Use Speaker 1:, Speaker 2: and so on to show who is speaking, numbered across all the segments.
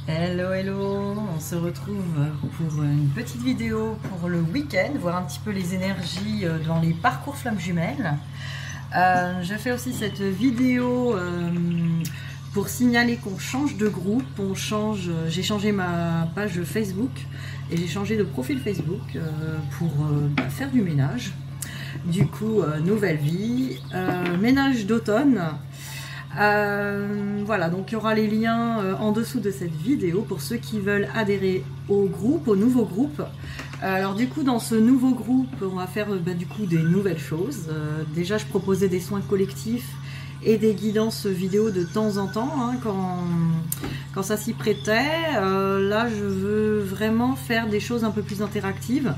Speaker 1: Hello, hello, on se retrouve pour une petite vidéo pour le week-end, voir un petit peu les énergies dans les parcours flammes jumelles. Je fais aussi cette vidéo pour signaler qu'on change de groupe, j'ai changé ma page Facebook et j'ai changé de profil Facebook pour faire du ménage. Du coup, nouvelle vie, ménage d'automne. Voilà, donc il y aura les liens en dessous de cette vidéo pour ceux qui veulent adhérer au groupe, au nouveau groupe. Alors du coup, dans ce nouveau groupe, on va faire du coup des nouvelles choses. Déjà, je proposais des soins collectifs et des guidances vidéo de temps en temps, hein, quand ça s'y prêtait. Là, je veux vraiment faire des choses un peu plus interactives.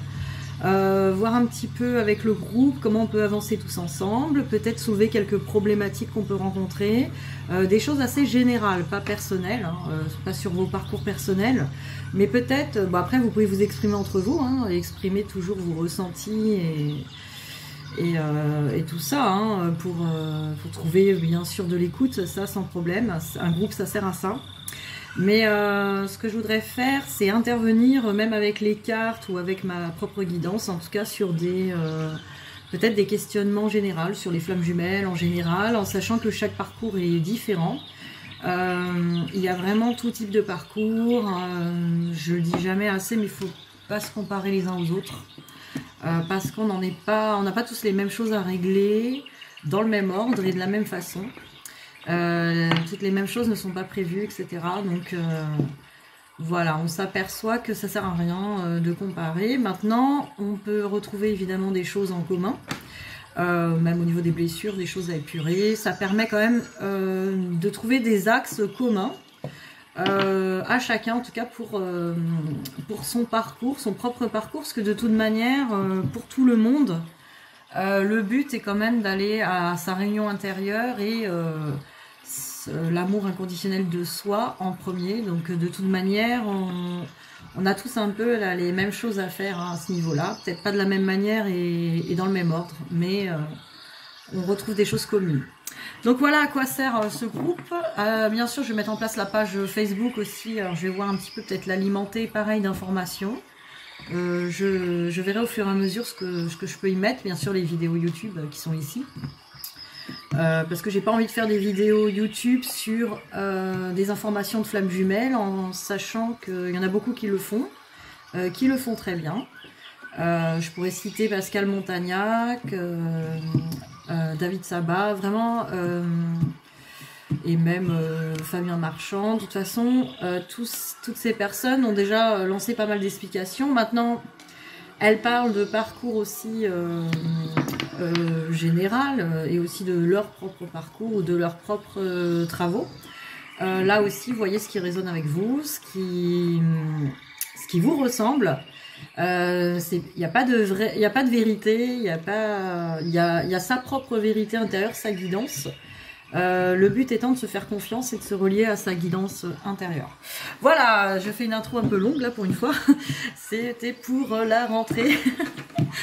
Speaker 1: Voir un petit peu avec le groupe comment on peut avancer tous ensemble, peut-être soulever quelques problématiques qu'on peut rencontrer, des choses assez générales, pas personnelles, hein, pas sur vos parcours personnels, mais peut-être, après vous pouvez vous exprimer entre vous, hein, exprimer toujours vos ressentis et tout ça, hein, pour trouver bien sûr de l'écoute, ça sans problème, un groupe ça sert à ça. Mais ce que je voudrais faire, c'est intervenir même avec les cartes ou avec ma propre guidance, en tout cas sur peut-être des questionnements généraux sur les flammes jumelles en général, en sachant que chaque parcours est différent. Il y a vraiment tout type de parcours, je le dis jamais assez, mais il ne faut pas se comparer les uns aux autres, parce qu'on n'a pas tous les mêmes choses à régler dans le même ordre et de la même façon. Toutes les mêmes choses ne sont pas prévues, etc. Donc voilà, on s'aperçoit que ça sert à rien de comparer. Maintenant, on peut retrouver évidemment des choses en commun, même au niveau des blessures, des choses à épurer. Ça permet quand même de trouver des axes communs à chacun, en tout cas pour son parcours, son propre parcours, parce que de toute manière, pour tout le monde, le but est quand même d'aller à sa réunion intérieure et l'amour inconditionnel de soi en premier. Donc de toute manière, on a tous un peu là, les mêmes choses à faire, hein, à ce niveau-là. Peut-être pas de la même manière et dans le même ordre, mais on retrouve des choses communes. Donc voilà à quoi sert ce groupe. Bien sûr, je vais mettre en place la page Facebook aussi. Alors, je vais voir un petit peu, peut-être l'alimenter, pareil, d'informations. Je verrai au fur et à mesure ce que je peux y mettre. Bien sûr, les vidéos YouTube qui sont ici. Parce que j'ai pas envie de faire des vidéos YouTube sur des informations de flammes jumelles, en sachant qu'il y en a beaucoup qui le font très bien. Je pourrais citer Pascal Montagnac, David Sabat, vraiment, et même Fabien Marchand. De toute façon, toutes ces personnes ont déjà lancé pas mal d'explications. Maintenant, elles parlent de parcours aussi général et aussi de leur propre parcours ou de leurs propres travaux. Là aussi, vous voyez ce qui résonne avec vous, ce qui vous ressemble. Il n'y a pas de vérité, il y a sa propre vérité intérieure, sa guidance. Le but étant de se faire confiance et de se relier à sa guidance intérieure. Voilà, je fais une intro un peu longue là pour une fois. C'était pour la rentrée.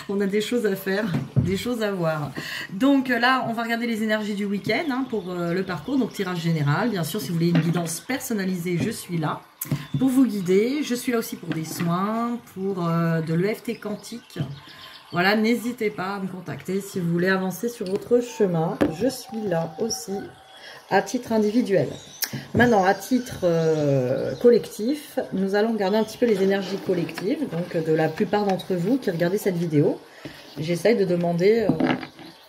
Speaker 1: On a des choses à faire, des choses à voir. Donc là, on va regarder les énergies du week-end, hein, pour le parcours, donc tirage général. Bien sûr, si vous voulez une guidance personnalisée, je suis là pour vous guider. Je suis là aussi pour des soins, pour de l'EFT quantique. Voilà, n'hésitez pas à me contacter si vous voulez avancer sur votre chemin. Je suis là aussi à titre individuel. Maintenant, à titre collectif, nous allons regarder un petit peu les énergies collectives, donc de la plupart d'entre vous qui regardez cette vidéo. J'essaye de demander,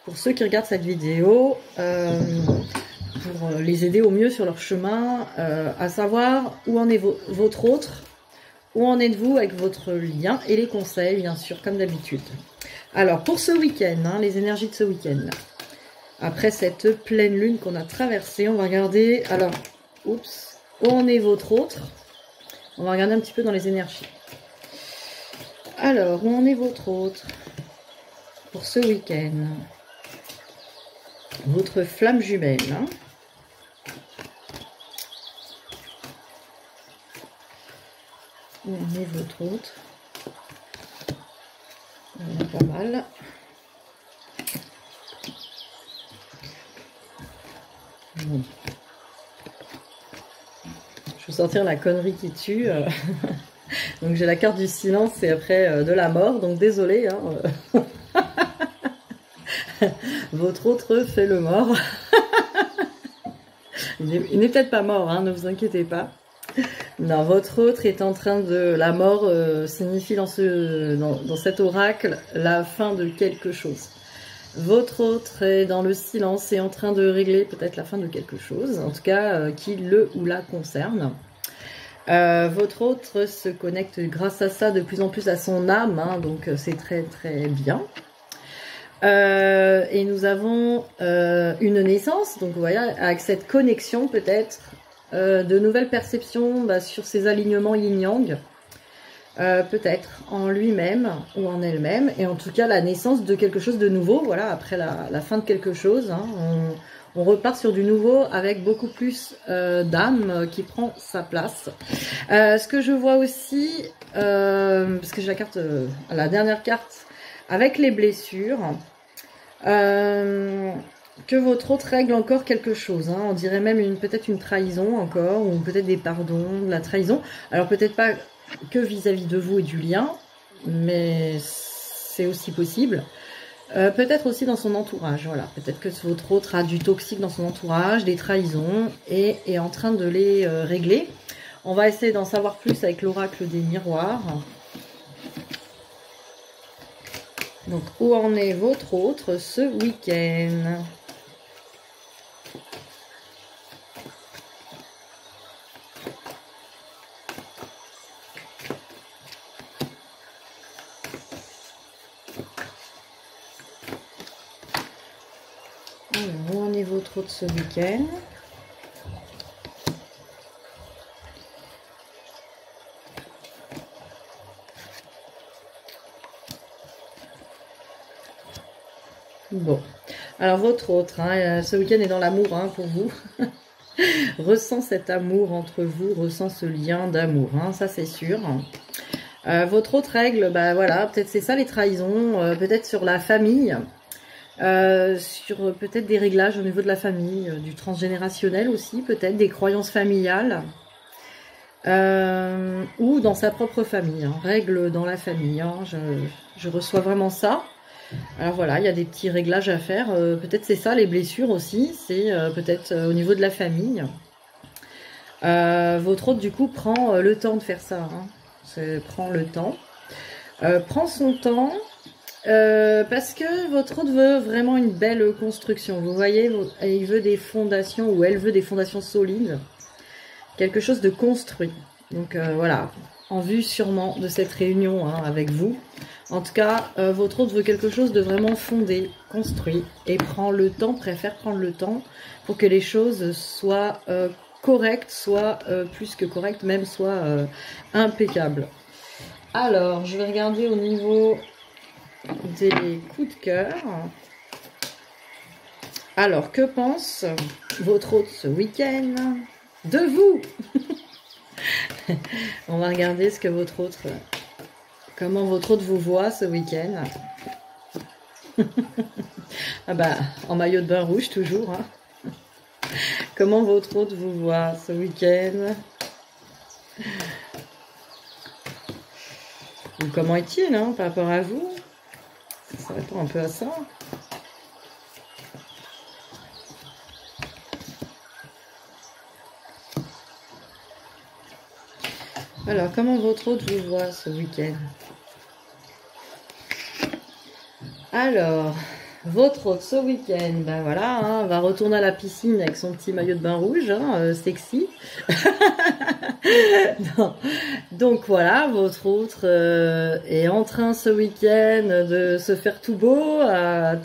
Speaker 1: pour ceux qui regardent cette vidéo, pour les aider au mieux sur leur chemin, à savoir où en est votre autre, où en êtes-vous avec votre lien et les conseils, bien sûr, comme d'habitude. Alors, pour ce week-end, hein, les énergies de ce week-end, après cette pleine lune qu'on a traversée, on va regarder, alors, oups, où en est votre autre? On va regarder un petit peu dans les énergies. Alors, où en est votre autre pour ce week-end? Votre flamme jumelle, hein? Où en est votre autre? On a pas mal. Bon. Je sortir la connerie qui tue. Donc j'ai la carte du silence et après de la mort, donc désolé. Hein. Votre autre fait le mort. Il n'est peut-être pas mort, hein, ne vous inquiétez pas. Non, votre autre est en train de... La mort signifie dans cet oracle la fin de quelque chose. Votre autre est dans le silence et en train de régler peut-être la fin de quelque chose, en tout cas qui le ou la concerne. Votre autre se connecte grâce à ça de plus en plus à son âme, hein, donc c'est très très bien. Et nous avons une naissance, donc voilà, avec cette connexion peut-être, de nouvelles perceptions sur ces alignements yin-yang, peut-être en lui-même ou en elle-même, et en tout cas la naissance de quelque chose de nouveau, voilà, après la fin de quelque chose, hein, on repart sur du nouveau avec beaucoup plus d'âme qui prend sa place. Ce que je vois aussi, parce que j'ai la carte, la dernière carte, avec les blessures, que votre autre règle encore quelque chose, hein. On dirait même peut-être une trahison encore, ou peut-être des pardons, de la trahison. Alors peut-être pas que vis-à-vis de vous et du lien, mais c'est aussi possible. Peut-être aussi dans son entourage, voilà. Peut-être que votre autre a du toxique dans son entourage, des trahisons, et est en train de les régler. On va essayer d'en savoir plus avec l'oracle des miroirs. Donc, où en est votre autre ce week-end? Alors, où en est votre autre ce week-end? Bon, alors votre autre, hein, ce week-end est dans l'amour, hein, pour vous. Ressent cet amour entre vous, ressent ce lien d'amour, hein, ça c'est sûr. Votre autre règle, bah voilà, peut-être c'est ça les trahisons, peut-être sur la famille, sur peut-être des réglages au niveau de la famille, du transgénérationnel aussi, peut-être des croyances familiales, ou dans sa propre famille, hein, règles dans la famille, hein, je reçois vraiment ça. Alors voilà, il y a des petits réglages à faire. Peut-être c'est ça, les blessures aussi. C'est peut-être au niveau de la famille. Votre autre, du coup, prend le temps de faire ça. Hein. Prend le temps. Prend son temps. Parce que votre autre veut vraiment une belle construction. Vous voyez, il veut des fondations, ou elle veut des fondations solides. Quelque chose de construit. Donc voilà, en vue sûrement de cette réunion, hein, avec vous. En tout cas, votre autre veut quelque chose de vraiment fondé, construit, et prend le temps, préfère prendre le temps pour que les choses soient correctes, soient plus que correctes, même soient impeccables. Alors, je vais regarder au niveau des coups de cœur. Alors, que pense votre autre ce week-end de vous? On va regarder ce que votre autre... Comment votre autre vous voit ce week-end? Ah bah, en maillot de bain rouge toujours. Hein. Comment votre autre vous voit ce week-end? Ou comment est-il, hein, par rapport à vous? Ça répond un peu à ça. Alors, comment votre autre vous voit ce week-end? Alors, votre autre ce week-end, ben voilà, hein, va retourner à la piscine avec son petit maillot de bain rouge, hein, sexy. Non. Donc voilà, votre autre est en train ce week-end de se faire tout beau,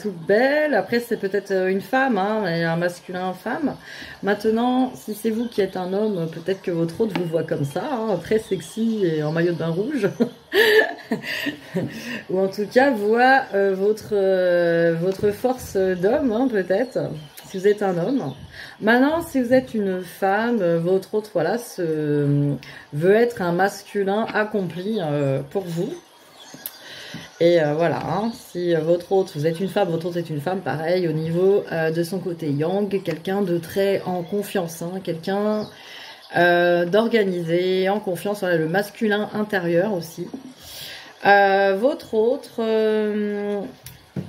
Speaker 1: toute belle. Après, c'est peut-être une femme, hein, un masculin, femme. Maintenant, si c'est vous qui êtes un homme, peut-être que votre autre vous voit comme ça, hein, très sexy et en maillot de bain rouge. Ou en tout cas, voit votre force d'homme, hein, peut-être, si vous êtes un homme. Maintenant, si vous êtes une femme, votre autre, voilà, veut être un masculin accompli pour vous. Et voilà, hein, si votre autre, vous êtes une femme, votre autre est une femme, pareil, au niveau de son côté yang, quelqu'un de très en confiance, hein, quelqu'un d'organiser, en confiance, voilà, le masculin intérieur aussi. Votre autre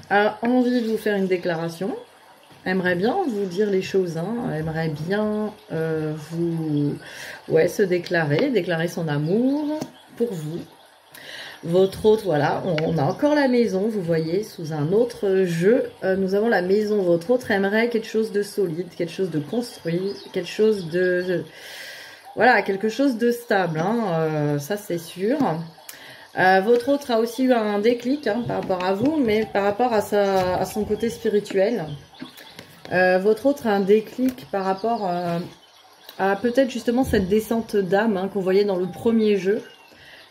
Speaker 1: a envie de vous faire une déclaration, aimerait bien vous dire les choses, hein, aimerait bien se déclarer son amour pour vous. Votre autre, voilà, on a encore la maison, vous voyez, sous un autre jeu, nous avons la maison. Votre autre aimerait quelque chose de solide, quelque chose de construit, quelque chose voilà, quelque chose de stable, hein, ça c'est sûr. Votre autre a aussi eu un déclic, hein, par rapport à vous, mais par rapport à son côté spirituel. Votre autre a un déclic par rapport à peut-être justement cette descente d'âme, hein, qu'on voyait dans le premier jeu.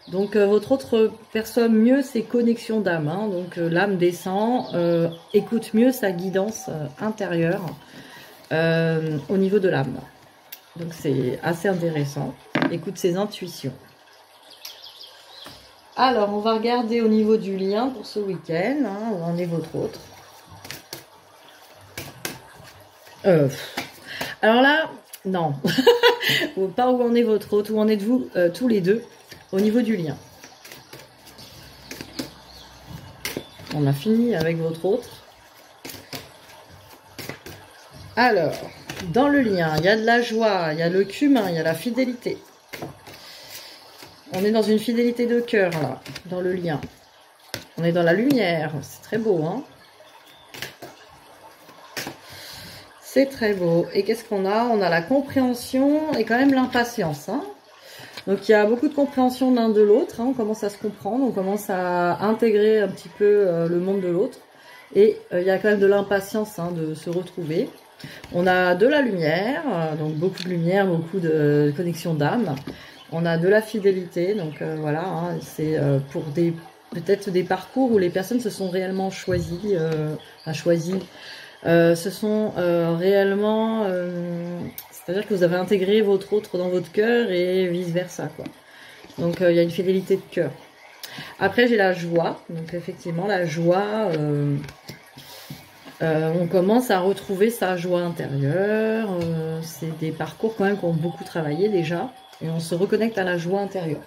Speaker 1: Donc votre autre perçoit mieux ses connexions d'âme, hein, donc l'âme descend, écoute mieux sa guidance intérieure au niveau de l'âme. Donc c'est assez intéressant, écoute ses intuitions. Alors on va regarder au niveau du lien pour ce week-end, hein, où en est votre autre. Alors là, non, pas où en est votre autre, où en êtes-vous tous les deux au niveau du lien. On a fini avec votre autre. Alors, dans le lien, il y a de la joie, il y a le cumin, il y a la fidélité. On est dans une fidélité de cœur, là, dans le lien. On est dans la lumière, c'est très beau, hein. C'est très beau. Et qu'est-ce qu'on a? On a la compréhension et quand même l'impatience, hein. Donc il y a beaucoup de compréhension l'un de l'autre, hein. On commence à se comprendre, on commence à intégrer un petit peu le monde de l'autre. Et il y a quand même de l'impatience, hein, de se retrouver. On a de la lumière, donc beaucoup de lumière, beaucoup de connexion d'âme. On a de la fidélité, donc voilà, hein, c'est pour peut-être des parcours où les personnes se sont réellement choisies, se sont réellement, c'est-à-dire que vous avez intégré votre autre dans votre cœur et vice-versa, quoi. Donc il y a une fidélité de cœur. Après j'ai la joie, donc effectivement la joie, on commence à retrouver sa joie intérieure, c'est des parcours quand même qui ont beaucoup travaillé déjà, et on se reconnecte à la joie intérieure.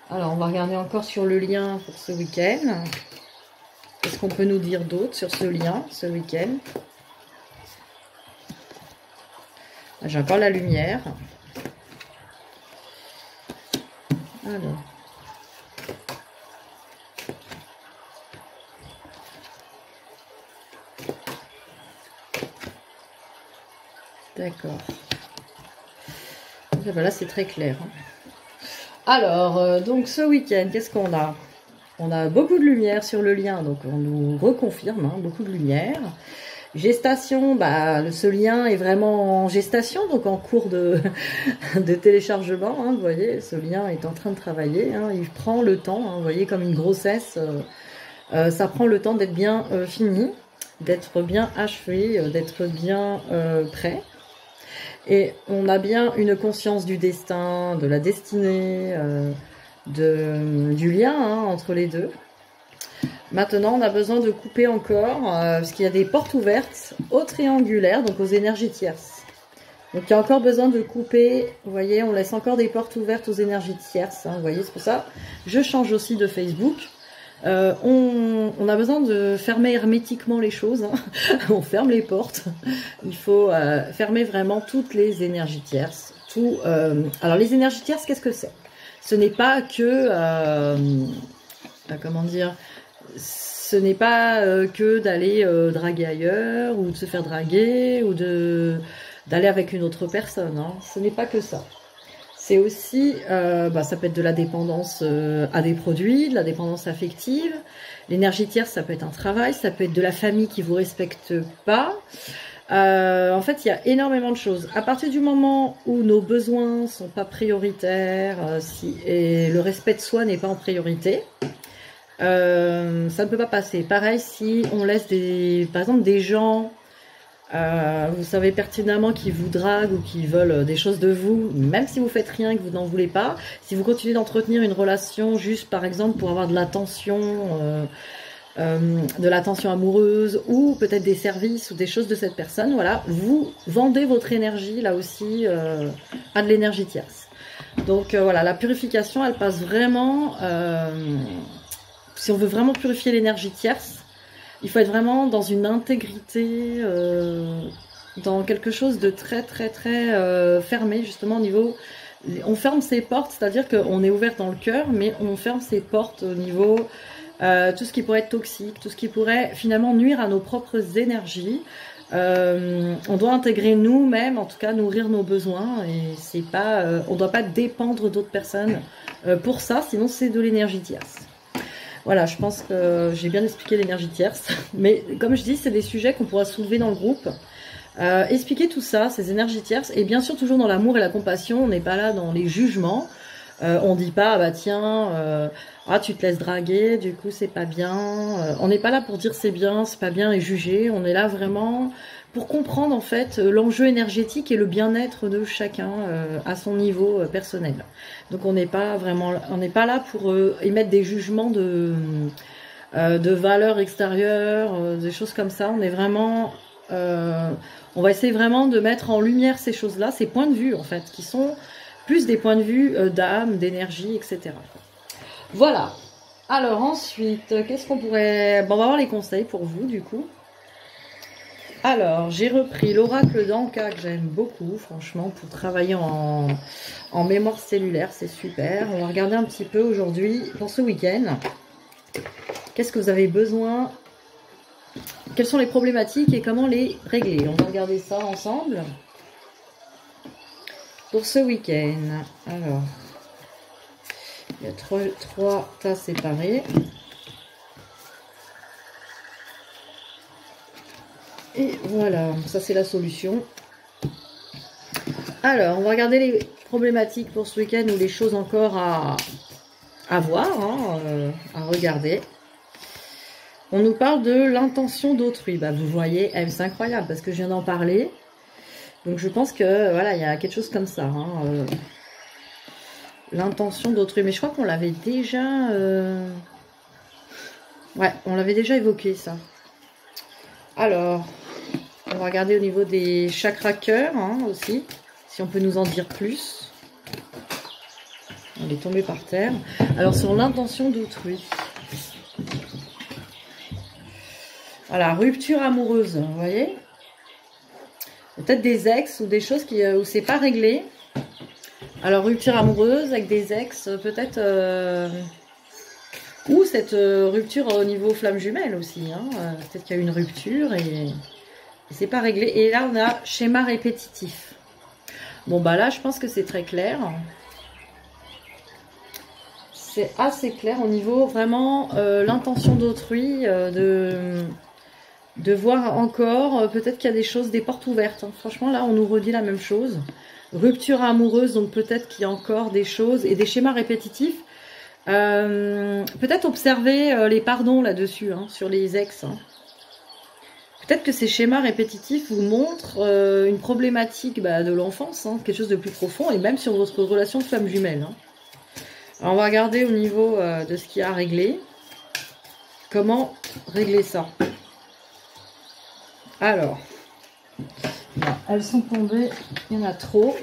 Speaker 1: Alors on va regarder encore sur le lien pour ce week-end. Qu'est-ce qu'on peut nous dire d'autre sur ce lien, ce week-end? J'ai encore la lumière. Alors. D'accord. Là, c'est très clair. Alors, donc ce week-end, qu'est-ce qu'on a? On a beaucoup de lumière sur le lien, donc on nous reconfirme, hein, beaucoup de lumière. Gestation, bah, ce lien est vraiment en gestation, donc en cours de téléchargement, hein, vous voyez, ce lien est en train de travailler, hein, il prend le temps, hein, vous voyez, comme une grossesse, ça prend le temps d'être bien fini, d'être bien achevé, d'être bien prêt. Et on a bien une conscience du destin, de la destinée, du lien, hein, entre les deux. Maintenant, on a besoin de couper encore, parce qu'il y a des portes ouvertes au triangulaire, donc aux énergies tierces. Donc il y a encore besoin de couper, vous voyez, on laisse encore des portes ouvertes aux énergies tierces, hein, vous voyez, c'est pour ça je change aussi de Facebook. On a besoin de fermer hermétiquement les choses, hein. On ferme les portes, il faut fermer vraiment toutes les énergies tierces. Alors les énergies tierces, qu'est-ce que c'est? Ce n'est pas que, comment dire, ce n'est pas que d'aller draguer ailleurs, ou de se faire draguer, ou d'aller avec une autre personne, hein. Ce n'est pas que ça. C'est aussi, ça peut être de la dépendance à des produits, de la dépendance affective. L'énergie tierce, ça peut être un travail, ça peut être de la famille qui vous respecte pas. En fait, il y a énormément de choses. À partir du moment où nos besoins sont pas prioritaires, et le respect de soi n'est pas en priorité, ça ne peut pas passer. Pareil, si on laisse par exemple des gens, vous savez pertinemment qu'ils vous draguent ou qu'ils veulent des choses de vous, même si vous faites rien et que vous n'en voulez pas, si vous continuez d'entretenir une relation juste par exemple pour avoir de l'attention, de l'attention amoureuse ou peut-être des services ou des choses de cette personne, voilà, vous vendez votre énergie là aussi à de l'énergie tierce. Donc voilà, la purification, elle passe vraiment, si on veut vraiment purifier l'énergie tierce, il faut être vraiment dans une intégrité, dans quelque chose de très fermé, justement au niveau... On ferme ses portes, c'est-à-dire qu'on est ouvert dans le cœur, mais on ferme ses portes au niveau tout ce qui pourrait être toxique, tout ce qui pourrait finalement nuire à nos propres énergies. On doit intégrer nous-mêmes, en tout cas nourrir nos besoins, et c'est pas, on ne doit pas dépendre d'autres personnes pour ça, sinon c'est de l'énergie tierce. Voilà, je pense que j'ai bien expliqué l'énergie tierce, mais comme je dis, c'est des sujets qu'on pourra soulever dans le groupe. Expliquer tout ça, ces énergies tierces, et bien sûr toujours dans l'amour et la compassion, on n'est pas là dans les jugements, on dit pas, ah bah tiens, ah tu te laisses draguer, du coup c'est pas bien, on n'est pas là pour dire c'est bien, c'est pas bien et juger, on est là vraiment pour comprendre en fait l'enjeu énergétique et le bien-être de chacun à son niveau personnel. Donc on n'est pas vraiment, on n'est pas là pour émettre des jugements de valeurs extérieures, des choses comme ça, on est vraiment... on va essayer vraiment de mettre en lumière ces choses-là, ces points de vue en fait, qui sont plus des points de vue d'âme, d'énergie, etc. Voilà. Alors ensuite, qu'est-ce qu'on pourrait... Bon, on va voir les conseils pour vous du coup. Alors, j'ai repris l'oracle d'Anka que j'aime beaucoup, franchement, pour travailler en mémoire cellulaire, c'est super. On va regarder un petit peu aujourd'hui, pour ce week-end, qu'est-ce que vous avez besoin, quelles sont les problématiques et comment les régler. On va regarder ça ensemble. Pour ce week-end, alors, il y a trois tas séparés. Et voilà, ça c'est la solution. Alors, on va regarder les problématiques pour ce week-end ou les choses encore à voir, hein, à regarder. On nous parle de l'intention d'autrui. Bah, vous voyez, c'est incroyable parce que je viens d'en parler. Donc je pense que voilà, il y a quelque chose comme ça. Hein, l'intention d'autrui. Mais je crois qu'on l'avait déjà... Ouais, on l'avait déjà évoqué ça. Alors, on va regarder au niveau des chakras cœur hein, aussi. Si on peut nous en dire plus. On est tombé par terre. Alors sur l'intention d'autrui. Voilà, rupture amoureuse, vous voyez. Peut-être des ex ou des choses où c'est pas réglé. Alors rupture amoureuse avec des ex, peut-être... Ou cette rupture au niveau flamme jumelle aussi. Hein. Peut-être qu'il y a eu une rupture et c'est pas réglé. Et là, on a schéma répétitif. Bon, bah là, je pense que c'est très clair. C'est assez clair au niveau vraiment l'intention d'autrui, de voir encore, peut-être qu'il y a des choses, des portes ouvertes. Hein. Franchement, là, on nous redit la même chose. Rupture amoureuse, donc peut-être qu'il y a encore des choses et des schémas répétitifs. Peut-être observer les pardons là-dessus, hein, sur les ex. Hein. Peut-être que ces schémas répétitifs vous montrent une problématique de l'enfance, hein, quelque chose de plus profond, et même sur votre relation de flamme jumelle. Hein. Alors on va regarder au niveau de ce qu'il y a à régler. Comment régler ça? Alors, elles sont tombées, il y en a trop.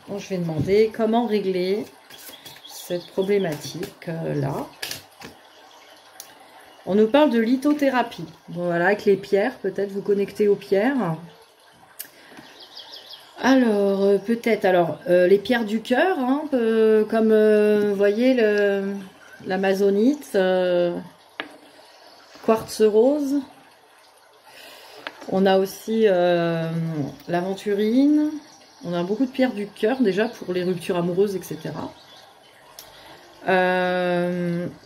Speaker 1: Donc, je vais demander comment régler cette problématique là. On nous parle de lithothérapie. Bon, voilà, avec les pierres, peut-être vous connecter aux pierres. Alors, peut-être, les pierres du cœur, hein, comme vous voyez l'amazonite, quartz rose. On a aussi l'aventurine. On a beaucoup de pierres du cœur déjà pour les ruptures amoureuses, etc.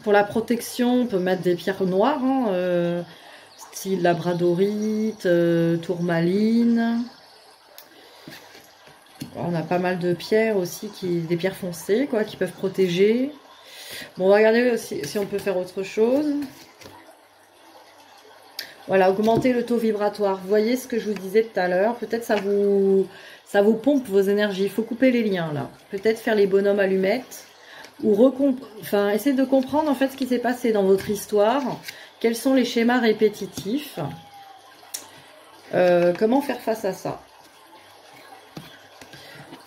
Speaker 1: Pour la protection, on peut mettre des pierres noires, hein, style labradorite, tourmaline. On a pas mal de pierres aussi, des pierres foncées, quoi, qui peuvent protéger. Bon, on va regarder aussi si on peut faire autre chose. Voilà, augmenter le taux vibratoire. Vous voyez ce que je vous disais tout à l'heure. Peut-être ça vous pompe vos énergies. Il faut couper les liens, là. Peut-être faire les bonhommes allumettes. Ou essayer de comprendre, en fait, ce qui s'est passé dans votre histoire. Quels sont les schémas répétitifs? Comment faire face à ça?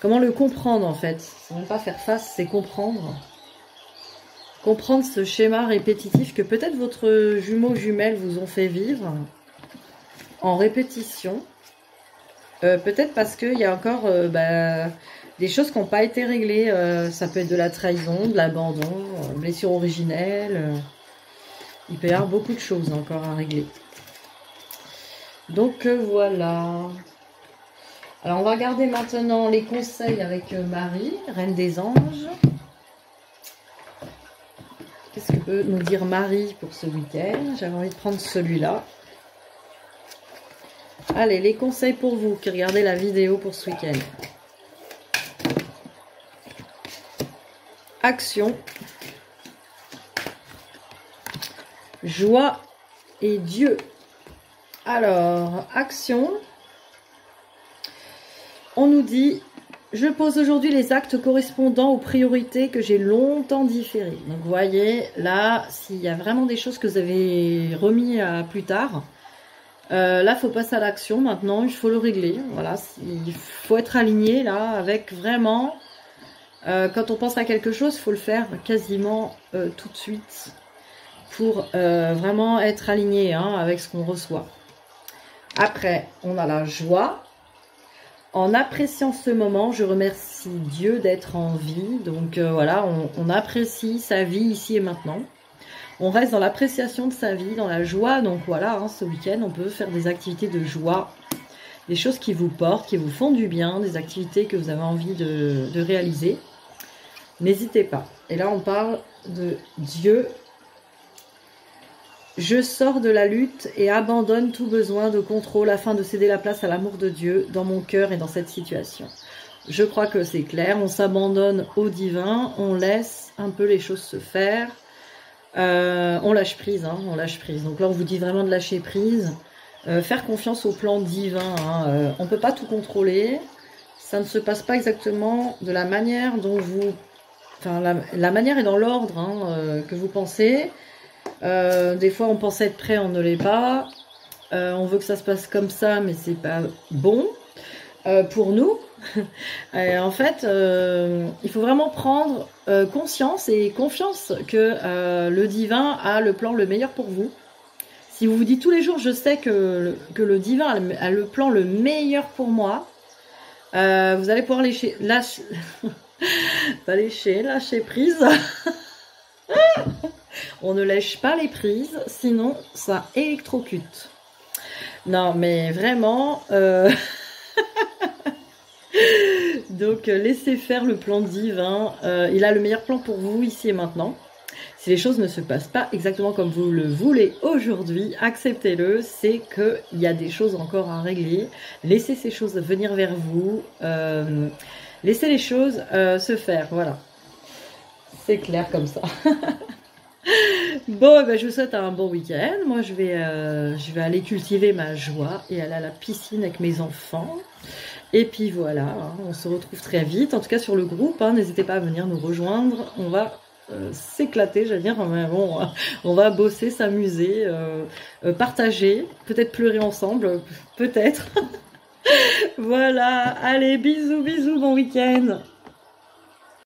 Speaker 1: Comment le comprendre en fait? C'est même pas faire face, c'est comprendre. Comprendre ce schéma répétitif que peut-être votre jumeau jumelle vous ont fait vivre en répétition. Peut-être parce qu'il y a encore des choses qui n'ont pas été réglées. Ça peut être de la trahison, de l'abandon, blessure originelle. Il peut y avoir beaucoup de choses encore à régler. Donc voilà. Alors on va regarder maintenant les conseils avec Marie, Reine des Anges. Qu'est-ce que peut nous dire Marie pour ce week-end? J'avais envie de prendre celui-là. Allez, les conseils pour vous qui regardez la vidéo pour ce week-end. Action. Joie et Dieu. Alors, action. On nous dit, je pose aujourd'hui les actes correspondant aux priorités que j'ai longtemps différées. Donc, vous voyez, là, s'il y a vraiment des choses que vous avez remis à plus tard, là, il faut passer à l'action maintenant, il faut le régler. Voilà, il faut être aligné, là, avec vraiment, quand on pense à quelque chose, il faut le faire quasiment tout de suite pour vraiment être aligné avec ce qu'on reçoit. Après, on a la joie. En appréciant ce moment, je remercie Dieu d'être en vie. Donc voilà, on apprécie sa vie ici et maintenant. On reste dans l'appréciation de sa vie, dans la joie. Donc voilà, ce week-end, on peut faire des activités de joie. Des choses qui vous portent, qui vous font du bien. Des activités que vous avez envie de réaliser. N'hésitez pas. Et là, on parle de Dieu. Je sors de la lutte et abandonne tout besoin de contrôle afin de céder la place à l'amour de Dieu dans mon cœur et dans cette situation. Je crois que c'est clair, on s'abandonne au divin, on laisse un peu les choses se faire, on lâche prise, on lâche prise. Donc là, on vous dit vraiment de lâcher prise, faire confiance au plan divin. On ne peut pas tout contrôler, ça ne se passe pas exactement de la manière dont vous... Enfin, la manière est dans l'ordre que vous pensez. Des fois on pense être prêt, on ne l'est pas. On veut que ça se passe comme ça, mais c'est pas bon pour nous. Et en fait, il faut vraiment prendre conscience et confiance que le divin a le plan le meilleur pour vous. Si vous vous dites tous les jours, je sais que le divin a le plan le meilleur pour moi, vous allez pouvoir lâcher prise. On ne lèche pas les prises, sinon ça électrocute. Non, mais vraiment... Donc, laissez faire le plan divin. Il a le meilleur plan pour vous, ici et maintenant. Si les choses ne se passent pas exactement comme vous le voulez aujourd'hui, acceptez-le. C'est qu'il y a des choses encore à régler. Laissez ces choses venir vers vous. Laissez les choses se faire, voilà. C'est clair comme ça. Bon, je vous souhaite un bon week-end. Moi, je vais aller cultiver ma joie et aller à la piscine avec mes enfants. Et puis voilà, on se retrouve très vite. En tout cas, sur le groupe, n'hésitez pas à venir nous rejoindre. On va s'éclater, j'allais dire. Mais bon, on va bosser, s'amuser, partager, peut-être pleurer ensemble, peut-être. Voilà, allez, bisous, bisous, bon week-end.